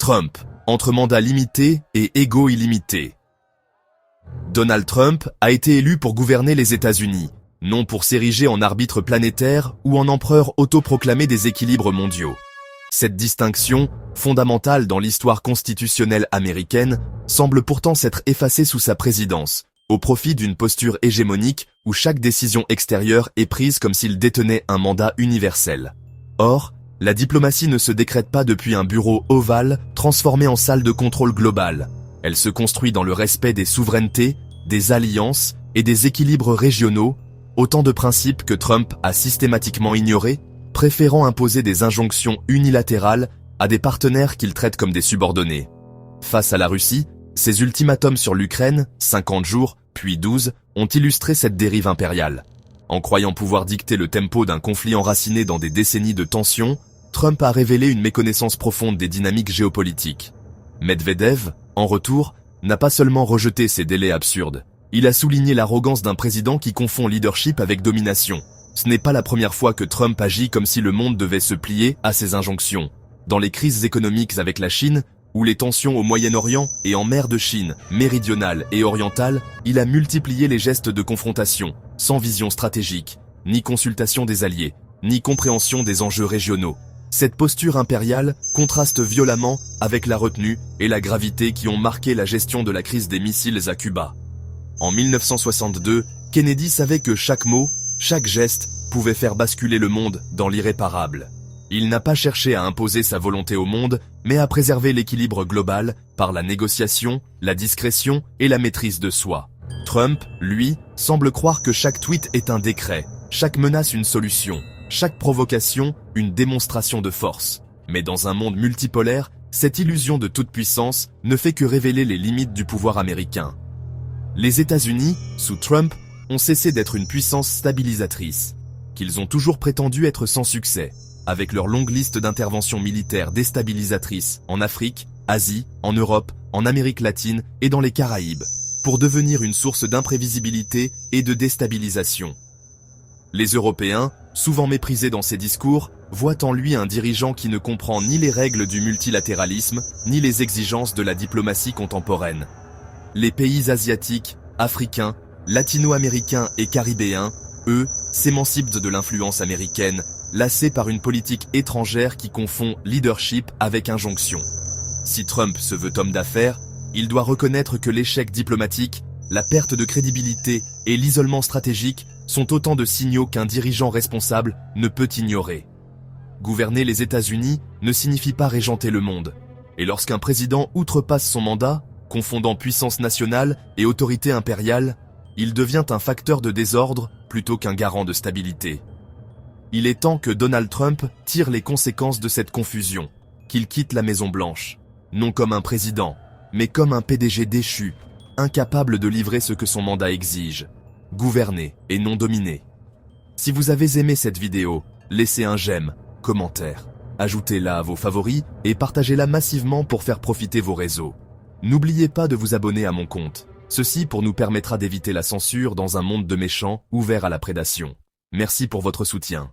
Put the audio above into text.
Trump, entre mandat limité et ego illimité. Donald Trump a été élu pour gouverner les États-Unis, non pour s'ériger en arbitre planétaire ou en empereur autoproclamé des équilibres mondiaux. Cette distinction, fondamentale dans l'histoire constitutionnelle américaine, semble pourtant s'être effacée sous sa présidence, au profit d'une posture hégémonique où chaque décision extérieure est prise comme s'il détenait un mandat universel. Or, la diplomatie ne se décrète pas depuis un bureau ovale transformé en salle de contrôle global. Elle se construit dans le respect des souverainetés, des alliances et des équilibres régionaux, autant de principes que Trump a systématiquement ignorés, préférant imposer des injonctions unilatérales à des partenaires qu'il traite comme des subordonnés. Face à la Russie, ses ultimatums sur l'Ukraine, 50 jours, puis 12, ont illustré cette dérive impériale. En croyant pouvoir dicter le tempo d'un conflit enraciné dans des décennies de tensions, Trump a révélé une méconnaissance profonde des dynamiques géopolitiques. Medvedev, en retour, n'a pas seulement rejeté ces délais absurdes, il a souligné l'arrogance d'un président qui confond leadership avec domination. Ce n'est pas la première fois que Trump agit comme si le monde devait se plier à ses injonctions. Dans les crises économiques avec la Chine, ou les tensions au Moyen-Orient et en mer de Chine, méridionale et orientale, il a multiplié les gestes de confrontation, sans vision stratégique, ni consultation des alliés, ni compréhension des enjeux régionaux. Cette posture impériale contraste violemment avec la retenue et la gravité qui ont marqué la gestion de la crise des missiles à Cuba. En 1962, Kennedy savait que chaque mot, chaque geste, pouvait faire basculer le monde dans l'irréparable. Il n'a pas cherché à imposer sa volonté au monde, mais à préserver l'équilibre global par la négociation, la discrétion et la maîtrise de soi. Trump, lui, semble croire que chaque tweet est un décret, chaque menace une solution, chaque provocation une démonstration de force. Mais dans un monde multipolaire, cette illusion de toute puissance ne fait que révéler les limites du pouvoir américain. Les États-Unis, sous Trump, ont cessé d'être une puissance stabilisatrice, qu'ils ont toujours prétendu être sans succès, avec leur longue liste d'interventions militaires déstabilisatrices en Afrique, Asie, en Europe, en Amérique latine et dans les Caraïbes, pour devenir une source d'imprévisibilité et de déstabilisation. Les Européens, souvent méprisés dans ses discours, voient en lui un dirigeant qui ne comprend ni les règles du multilatéralisme, ni les exigences de la diplomatie contemporaine. Les pays asiatiques, africains, latino-américains et caribéens, eux, s'émancipent de l'influence américaine, lassés par une politique étrangère qui confond leadership avec injonction. Si Trump se veut homme d'affaires, il doit reconnaître que l'échec diplomatique, la perte de crédibilité et l'isolement stratégique sont autant de signaux qu'un dirigeant responsable ne peut ignorer. Gouverner les États-Unis ne signifie pas régenter le monde. Et lorsqu'un président outrepasse son mandat, confondant puissance nationale et autorité impériale, il devient un facteur de désordre plutôt qu'un garant de stabilité. Il est temps que Donald Trump tire les conséquences de cette confusion, qu'il quitte la Maison-Blanche, non comme un président, mais comme un PDG déchu, incapable de livrer ce que son mandat exige, gouverner et non dominer. Si vous avez aimé cette vidéo, laissez un j'aime, commentaire, ajoutez-la à vos favoris et partagez-la massivement pour faire profiter vos réseaux. N'oubliez pas de vous abonner à mon compte, ceci pour nous permettra d'éviter la censure dans un monde de méchants ouvert à la prédation. Merci pour votre soutien.